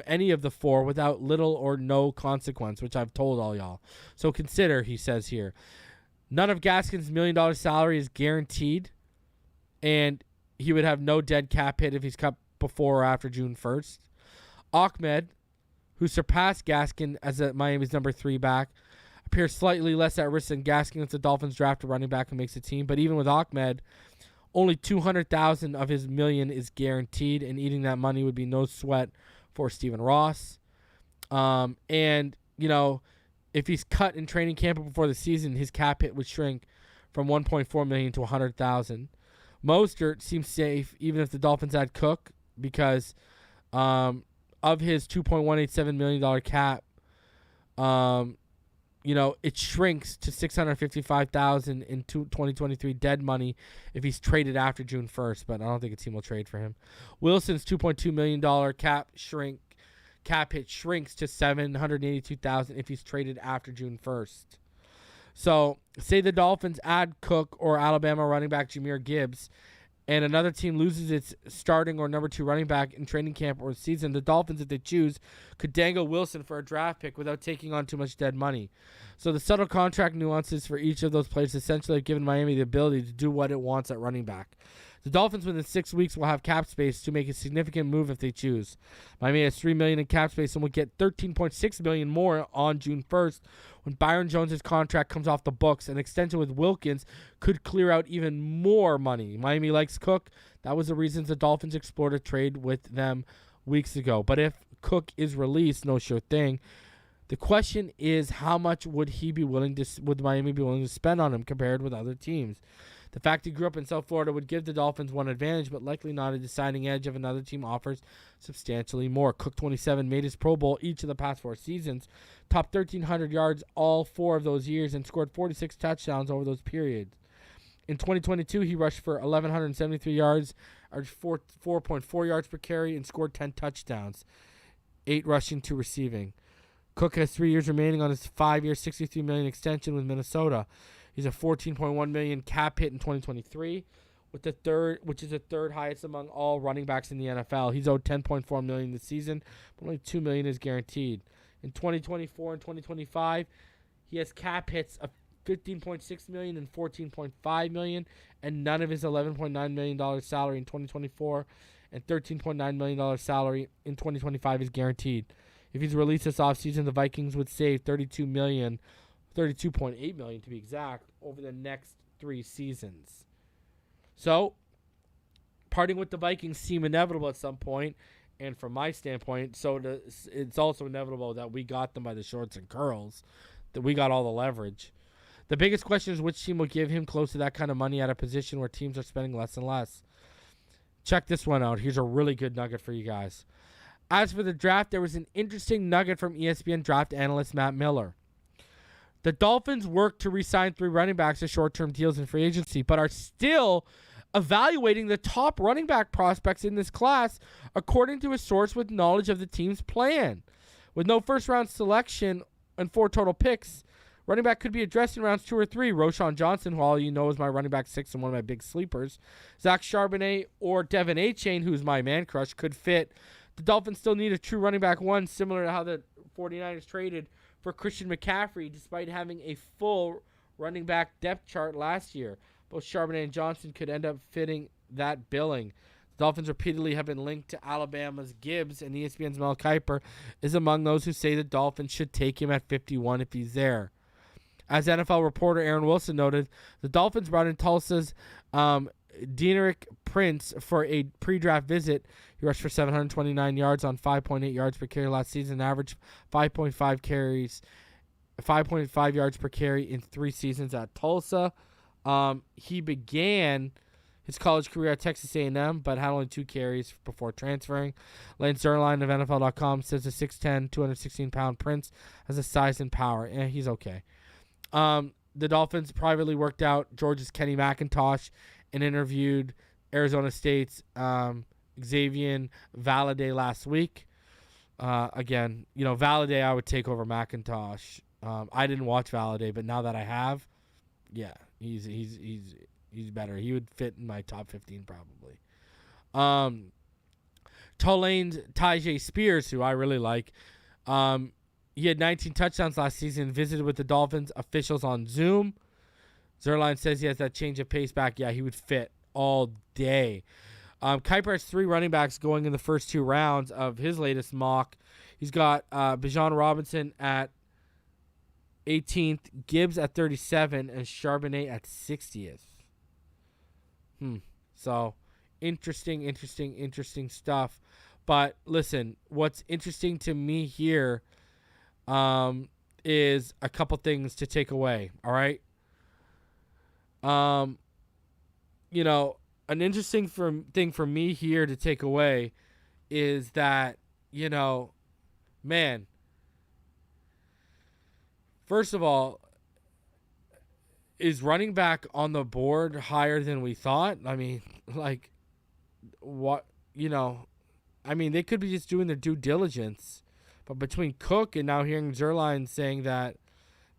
[SPEAKER 2] any of the 4 without little or no consequence, which I've told all y'all. So consider, he says here, none of Gaskin's $1 million salary is guaranteed, and he would have no dead cap hit if he's cut before or after June 1st. Ahmed, who surpassed Gaskin as Miami's number 3 back, appears slightly less at risk than Gaskin if the Dolphins draft a running back who makes the team. But even with Ahmed, only $200,000 of his $1 million is guaranteed, and eating that money would be no sweat for Stephen Ross. And, you know, if he's cut in training camp before the season, his cap hit would shrink from $1.4 million to $100,000. Mostert seems safe even if the Dolphins add Cook because of his $2.187 million cap, you know, it shrinks to $655,000 in 2023 dead money if he's traded after June 1st, but I don't think a team will trade for him. Wilson's $2.2 million cap hit shrinks to $782,000 if he's traded after June 1st. So, say the Dolphins add Cook or Alabama running back Jahmyr Gibbs, and another team loses its starting or number 2 running back in training camp or season, the Dolphins, if they choose, could dangle Wilson for a draft pick without taking on too much dead money. So the subtle contract nuances for each of those players essentially have given Miami the ability to do what it wants at running back. The Dolphins within 6 weeks will have cap space to make a significant move if they choose. Miami has $3 million in cap space and will get $13.6 million more on June 1st when Byron Jones' contract comes off the books. An extension with Wilkins could clear out even more money. Miami likes Cook. That was the reasons the Dolphins explored a trade with them weeks ago. But if Cook is released, no sure thing. The question is, how much would Miami be willing to spend on him compared with other teams? The fact he grew up in South Florida would give the Dolphins one advantage, but likely not a deciding edge if another team offers substantially more. Cook 27 made his Pro Bowl each of the past 4 seasons, topped 1,300 yards all 4 of those years, and scored 46 touchdowns over those periods. In 2022, he rushed for 1,173 yards, averaged 4.4 yards per carry, and scored 10 touchdowns, 8 rushing, 2 receiving. Cook has 3 years remaining on his 5-year, $63 million extension with Minnesota. He's a $14.1 million cap hit in 2023, which is the third highest among all running backs in the NFL. He's owed $10.4 million this season, but only $2 million is guaranteed. In 2024 and 2025, he has cap hits of $15.6 million and $14.5 million, and none of his $11.9 million salary in 2024 and $13.9 million salary in 2025 is guaranteed. If he's released this offseason, the Vikings would save $32.8 million to be exact, over the next 3 seasons. So, parting with the Vikings seem inevitable at some point, and from my standpoint, it's also inevitable that we got them by the shorts and curls, that we got all the leverage. The biggest question is which team will give him close to that kind of money at a position where teams are spending less and less. Check this one out. Here's a really good nugget for you guys. As for the draft, there was an interesting nugget from ESPN draft analyst Matt Miller. The Dolphins worked to re-sign 3 running backs to short-term deals in free agency, but are still evaluating the top running back prospects in this class, according to a source with knowledge of the team's plan. With no first-round selection and 4 total picks, running back could be addressed in rounds 2 or 3. Roschon Johnson, who all you know is my running back 6 and one of my big sleepers. Zach Charbonnet or Devin Achane, who's my man crush, could fit. The Dolphins still need a true running back 1, similar to how the 49ers traded for Christian McCaffrey, despite having a full running back depth chart last year. Both Charbonnet and Johnson could end up fitting that billing. The Dolphins repeatedly have been linked to Alabama's Gibbs, and ESPN's Mel Kiper is among those who say the Dolphins should take him at 51 if he's there. As NFL reporter Aaron Wilson noted, the Dolphins brought in Tulsa's Denerick Prince for a pre-draft visit. He rushed for 729 yards on 5.8 yards per carry last season, averaged 5.5 yards per carry in 3 seasons at Tulsa. He began his college career at Texas A&M, but had only 2 carries before transferring. Lance Zierlein of NFL.com says the 6'10", 216-pound Prince has a size and power. He's okay. The Dolphins privately worked out Georgia's Kenny McIntosh and interviewed Arizona State's Xavier Valladay last week. Again, Valladay I would take over McIntosh. I didn't watch Valladay, but now that I have, yeah, he's better. He would fit in my top 15 probably. Tulane's Tyjae Spears, who I really like. He had 19 touchdowns last season, visited with the Dolphins officials on Zoom. Zierlein says he has that change of pace back. Yeah, he would fit all day. Kuiper has 3 running backs going in the first 2 rounds of his latest mock. He's got Bijan Robinson at 18th, Gibbs at 37, and Charbonnet at 60th. So, interesting stuff. But listen, what's interesting to me here is a couple things to take away, all right? An interesting thing for me here to take away is that, first of all, is running back on the board higher than we thought? I mean, what, they could be just doing their due diligence. But between Cook and now hearing Zierlein saying that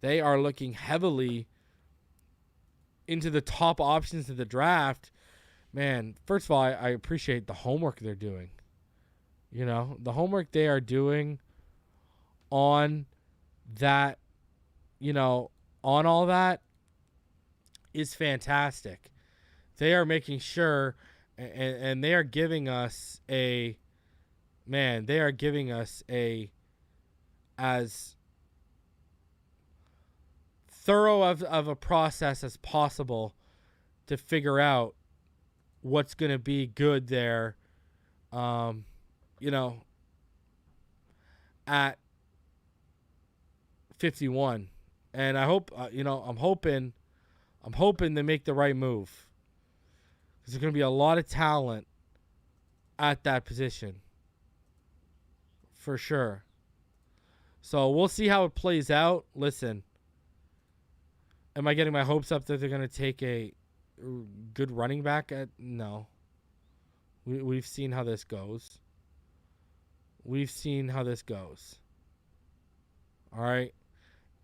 [SPEAKER 2] they are looking heavily into the top options of the draft, man, first of all, I appreciate the homework they're doing. The homework they are doing on that, on all that is fantastic. They are making sure, and they are giving us as thorough of a process as possible to figure out what's going to be good there, at 51. And I hope, I'm hoping they make the right move. Because there's going to be a lot of talent at that position. For sure. So we'll see how it plays out. Listen, am I getting my hopes up that they're going to take a good running back? No. We've seen how this goes. All right.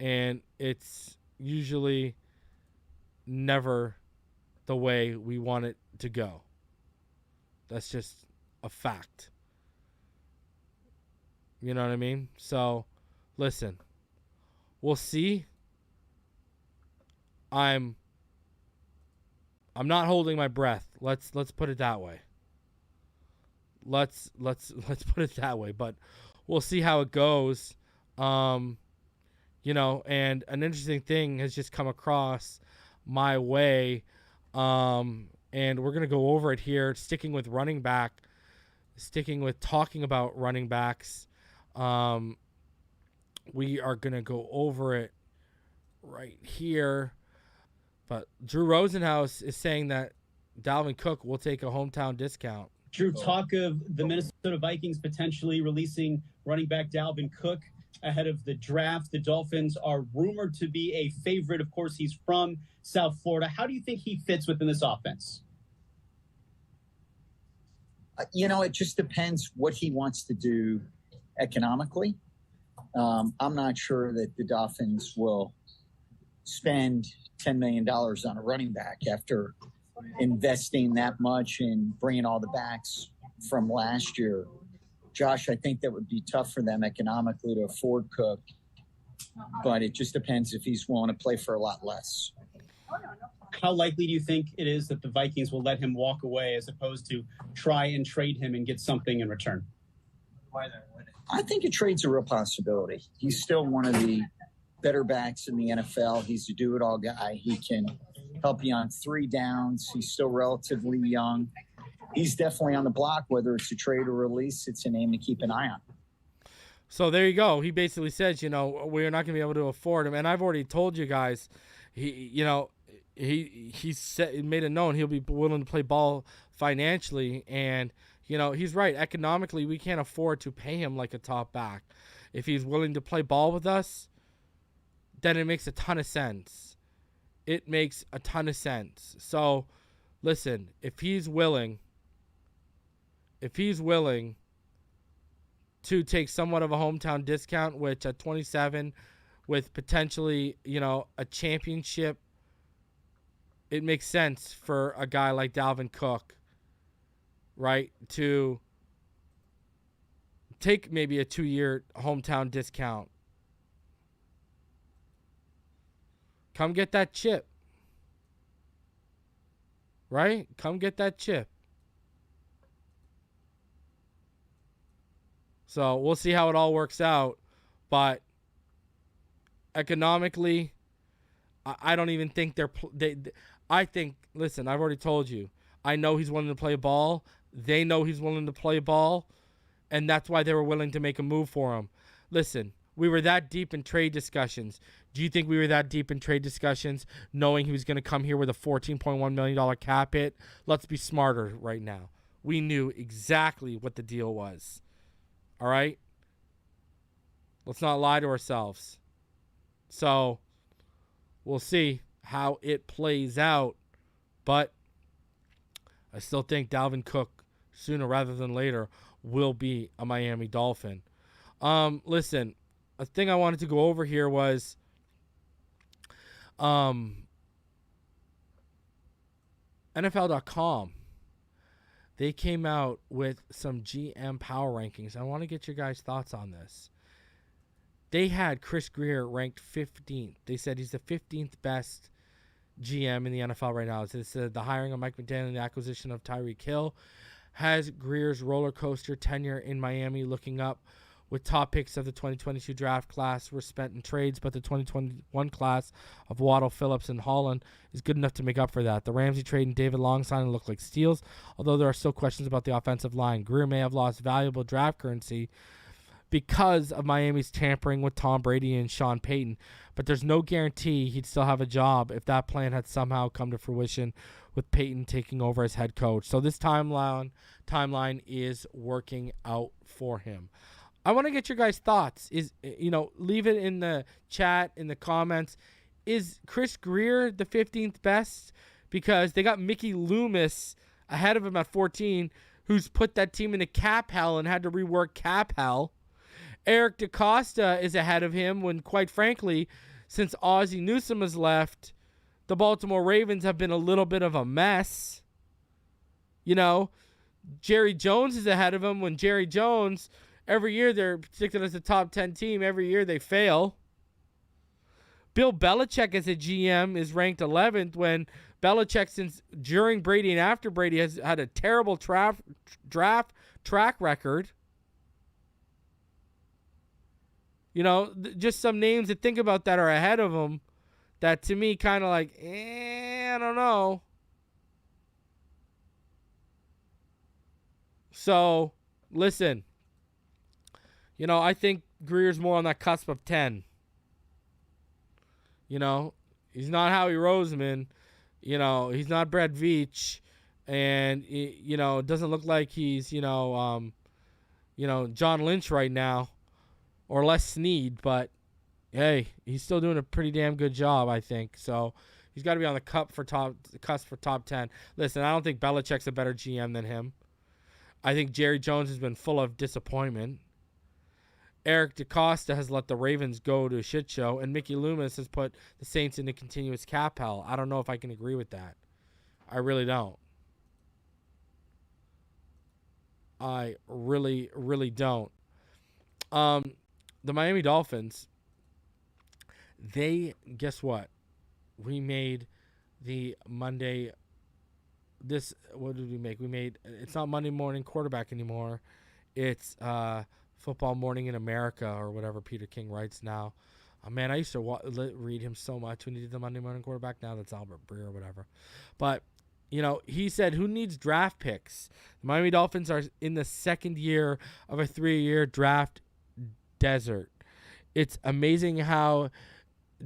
[SPEAKER 2] And it's usually never the way we want it to go. That's just a fact. You know what I mean? So, listen. We'll see. I'm not holding my breath. Let's put it that way. Let's put it that way. But we'll see how it goes. And an interesting thing has just come across my way. And we're gonna go over it here, sticking with talking about running backs. We are gonna go over it right here. But Drew Rosenhaus is saying that Dalvin Cook will take a hometown discount.
[SPEAKER 3] Drew, talk of the Minnesota Vikings potentially releasing running back Dalvin Cook ahead of the draft. The Dolphins are rumored to be a favorite. Of course, he's from South Florida. How do you think he fits within this offense?
[SPEAKER 4] It just depends what he wants to do economically. I'm not sure that the Dolphins will spend $10 million on a running back after investing that much and bringing all the backs from last year. Josh, I think that would be tough for them economically to afford Cook, but it just depends if he's willing to play for a lot less.
[SPEAKER 3] How likely do you think it is that the Vikings will let him walk away as opposed to try and trade him and get something in return?
[SPEAKER 4] I think a trade's a real possibility. He's still one of the better backs in the NFL. He's a do-it-all guy. He can help you on 3 downs. He's still relatively young. He's definitely on the block, whether it's a trade or release. It's a name to keep an eye on.
[SPEAKER 2] So there you go. He basically says, we're not going to be able to afford him. And I've already told you guys, he made it known he'll be willing to play ball financially. And, he's right. Economically, we can't afford to pay him like a top back. If he's willing to play ball with us, then it makes a ton of sense. It makes a ton of sense. So, listen, if he's willing to take somewhat of a hometown discount, which at 27 with potentially, a championship, it makes sense for a guy like Dalvin Cook, right, to take maybe a 2-year hometown discount. Come get that chip. Right? Come get that chip. So we'll see how it all works out. But economically, I don't even think I think, listen, I've already told you. I know he's willing to play ball. They know he's willing to play ball. And that's why they were willing to make a move for him. Listen, we were that deep in trade discussions. Do you think we were that deep in trade discussions knowing he was going to come here with a $14.1 million cap hit? Let's be smarter right now. We knew exactly what the deal was. All right? Let's not lie to ourselves. So, we'll see how it plays out. But I still think Dalvin Cook, sooner rather than later, will be a Miami Dolphin. Listen, a thing I wanted to go over here was NFL.com. They came out with some GM power rankings. I want to get your guys' thoughts on this. They had Chris Grier ranked 15th. They said he's the 15th best GM in the NFL right now. They said the hiring of Mike McDaniel and the acquisition of Tyreek Hill has Grier's roller coaster tenure in Miami looking up, with top picks of the 2022 draft class were spent in trades, but the 2021 class of Waddle, Phillips, and Holland is good enough to make up for that. The Ramsey trade and David Long signing look like steals, although there are still questions about the offensive line. Grier may have lost valuable draft currency because of Miami's tampering with Tom Brady and Sean Payton, but there's no guarantee he'd still have a job if that plan had somehow come to fruition with Payton taking over as head coach. So this timeline is working out for him. I want to get your guys' thoughts. Leave it in the chat, in the comments. Is Chris Grier the 15th best? Because they got Mickey Loomis ahead of him at 14, who's put that team into cap hell and had to rework cap hell. Eric DeCosta is ahead of him when, quite frankly, since Ozzie Newsome has left, the Baltimore Ravens have been a little bit of a mess. Jerry Jones is ahead of him when Jerry Jones, every year they're predicted as a top 10 team. Every year they fail. Bill Belichick as a GM is ranked 11th when Belichick, since during Brady and after Brady, has had a terrible draft track record. Just some names to think about that are ahead of him that to me kind of like, I don't know. So, listen. I think Grier's more on that cusp of 10. He's not Howie Roseman. He's not Brett Veach. And, it doesn't look like he's, John Lynch right now. Or Les Snead. But, hey, he's still doing a pretty damn good job, I think. So, he's got to be on the cusp for top 10. Listen, I don't think Belichick's a better GM than him. I think Jerry Jones has been full of disappointment. Eric DeCosta has let the Ravens go to a shit show, and Mickey Loomis has put the Saints into continuous cap hell. I don't know if I can agree with that. I really don't. I really, really don't. The Miami Dolphins, guess what? We made the Monday, what did we make? It's not Monday morning quarterback anymore. It's, Football Morning in America, or whatever Peter King writes now. Oh, man, I used to read him so much when he did the Monday Morning Quarterback. Now that's Albert Breer or whatever. But, he said, who needs draft picks? The Miami Dolphins are in the second year of a 3-year draft desert. It's amazing how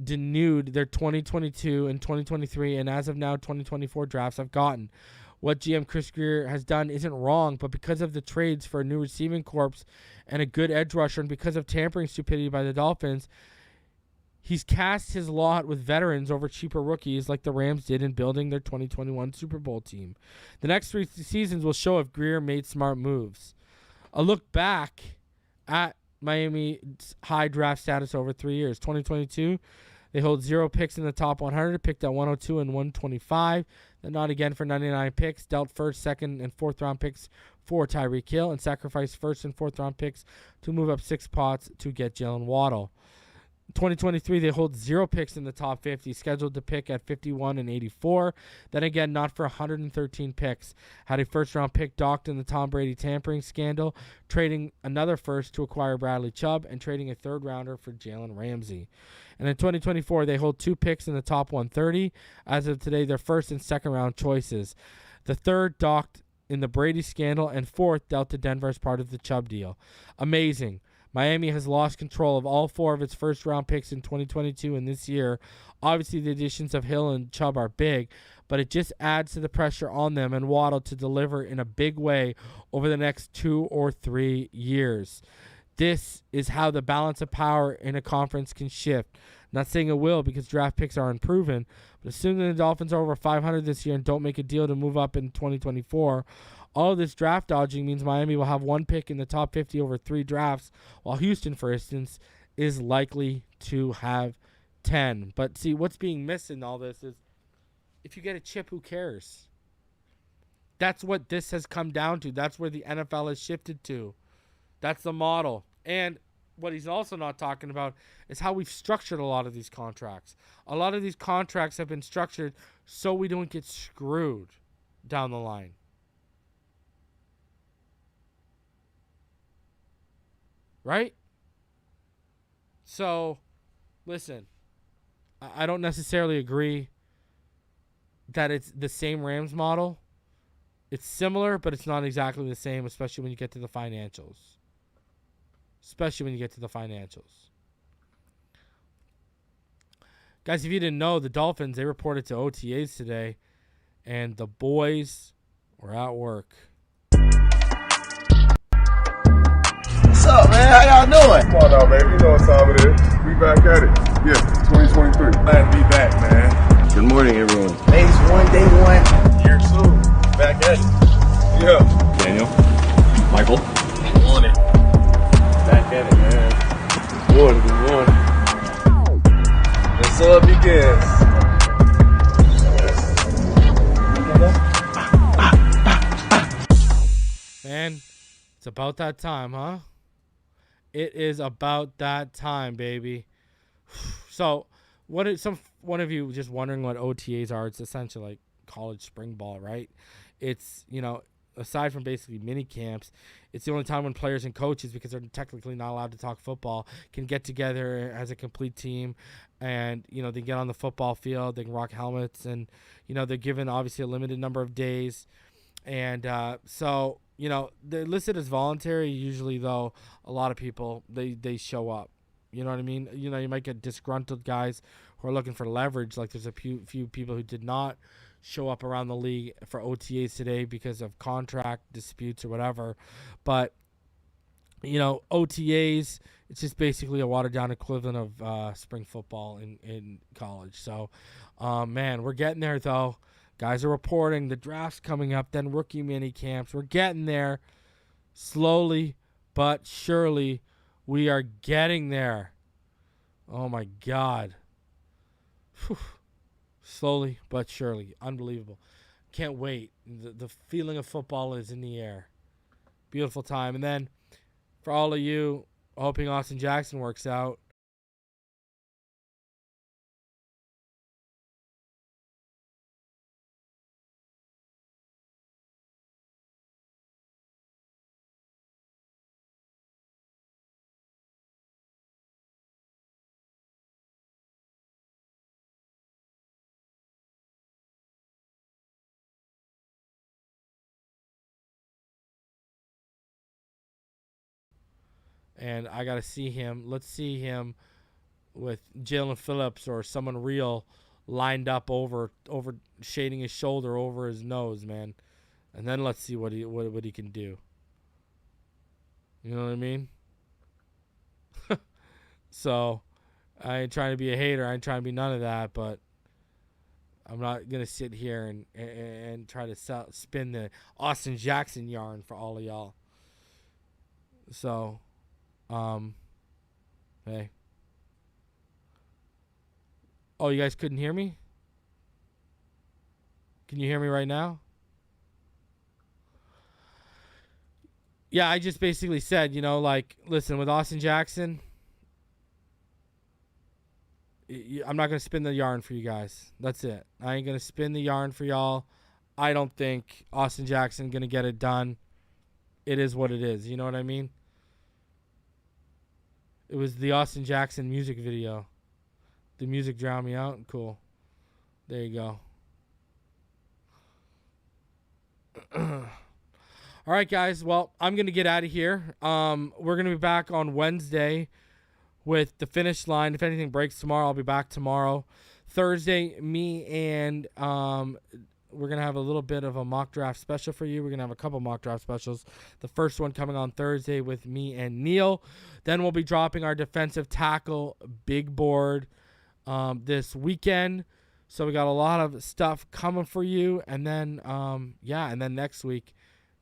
[SPEAKER 2] denuded their 2022 and 2023 and as of now 2024 drafts have gotten. What GM Chris Grier has done isn't wrong, but because of the trades for a new receiving corps and a good edge rusher, and because of tampering stupidity by the Dolphins, he's cast his lot with veterans over cheaper rookies like the Rams did in building their 2021 Super Bowl team. The next 3 seasons will show if Grier made smart moves. A look back at Miami's high draft status over 3 years. 2022, they hold 0 picks in the top 100, picked at 102 and 125. Then not again for 99 picks, dealt first, second, and fourth round picks for Tyreek Hill, and sacrificed first and fourth round picks to move up 6 spots to get Jalen Waddle. 2023, they hold 0 picks in the top 50, scheduled to pick at 51 and 84. Then again, not for 113 picks. Had a first-round pick docked in the Tom Brady tampering scandal, trading another first to acquire Bradley Chubb, and trading a third-rounder for Jalen Ramsey. And in 2024, they hold 2 picks in the top 130. As of today, their first and second-round choices. The third docked in the Brady scandal, and fourth dealt to Denver as part of the Chubb deal. Amazing. Miami has lost control of all 4 of its first-round picks in 2022 and this year. Obviously, the additions of Hill and Chubb are big, but it just adds to the pressure on them and Waddle to deliver in a big way over the next 2 or 3 years. This is how the balance of power in a conference can shift. Not saying it will because draft picks are unproven, but assuming the Dolphins are over 500 this year and don't make a deal to move up in 2024, all of this draft dodging means Miami will have 1 pick in the top 50 over 3 drafts, while Houston, for instance, is likely to have 10. But see, what's being missed in all this is if you get a chip, who cares? That's what this has come down to. That's where the NFL has shifted to. That's the model. And what he's also not talking about is how we've structured a lot of these contracts. A lot of these contracts have been structured so we don't get screwed down the line. Right? So, listen, I don't necessarily agree that it's the same Rams model. It's similar, but it's not exactly the same, especially when you get to the financials. Guys, if you didn't know, the Dolphins, they reported to OTAs today, and the boys were at work.
[SPEAKER 5] What's up, man? How y'all doing?
[SPEAKER 6] Come on now, baby. You know what time it is. We back at it. Yeah, 2023. Glad to be back, man.
[SPEAKER 5] Good morning, everyone. Phase 1, day 1.
[SPEAKER 6] Here soon. Back at it. Yeah.
[SPEAKER 7] Daniel. Michael.
[SPEAKER 6] On it. Back at it, man. Good morning. And so it begins.
[SPEAKER 2] Man, it's about that time, huh? It is about that time, baby. So, one of you just wondering what OTAs are? It's essentially like college spring ball, right? It's, aside from basically mini camps, it's the only time when players and coaches, because they're technically not allowed to talk football, can get together as a complete team, and they get on the football field, they can rock helmets, and they're given obviously a limited number of days, and so they're listed as voluntary. Usually, though, a lot of people they show up. You know what I mean? You might get disgruntled guys who are looking for leverage. Like there's a few people who did not show up around the league for OTAs today because of contract disputes or whatever. But OTAs, it's just basically a watered down equivalent of spring football in college. So, man, we're getting there though. Guys are reporting the draft's coming up, then rookie mini camps. We're getting there slowly but surely. We are getting there. Oh, my God. Whew. Slowly but surely. Unbelievable. Can't wait. The feeling of football is in the air. Beautiful time. And then for all of you hoping Austin Jackson works out, And I got to see him. Let's see him with Jalen Phillips or someone real lined up over shading his shoulder over his nose, man. And then let's see what he can do. You know what I mean? So, I ain't trying to be a hater. I ain't trying to be none of that, but I'm not going to sit here and try to spin the Austin Jackson yarn for all of y'all. So, hey. Oh, you guys couldn't hear me? Can you hear me right now? Yeah, I just basically said, listen, with Austin Jackson, I'm not going to spin the yarn for you guys. That's it. I ain't going to spin the yarn for y'all. I don't think Austin Jackson going to get it done. It is what it is. You know what I mean? It was the Austin Jackson music video. The music drowned me out. Cool. There you go. All right, guys. Well, I'm going to get out of here. We're going to be back on Wednesday with the finish line. If anything breaks tomorrow, I'll be back tomorrow. Thursday, me and we're going to have a little bit of a mock draft special for you. We're going to have a couple mock draft specials. The first one coming on Thursday with me and Neil. Then we'll be dropping our defensive tackle big board this weekend. So we got a lot of stuff coming for you. And then, and then next week,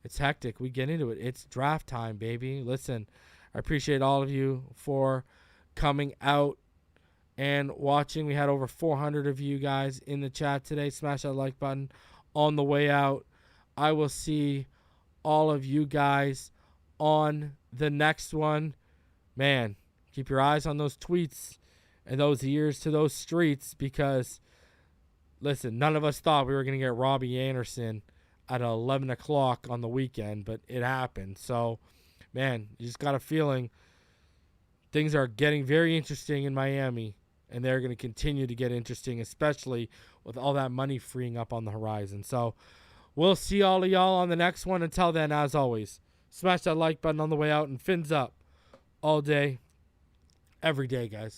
[SPEAKER 2] it's hectic. We get into it. It's draft time, baby. Listen, I appreciate all of you for coming out and watching. We had over 400 of you guys in the chat today. Smash that like button on the way out. I will see all of you guys on the next one. Man, keep your eyes on those tweets and those ears to those streets, because, listen, none of us thought we were going to get Robbie Anderson at 11 o'clock on the weekend, but it happened. So, man, you just got a feeling things are getting very interesting in Miami, and they're going to continue to get interesting, especially with all that money freeing up on the horizon. So we'll see all of y'all on the next one. Until then, as always, smash that like button on the way out and fins up all day, every day, guys.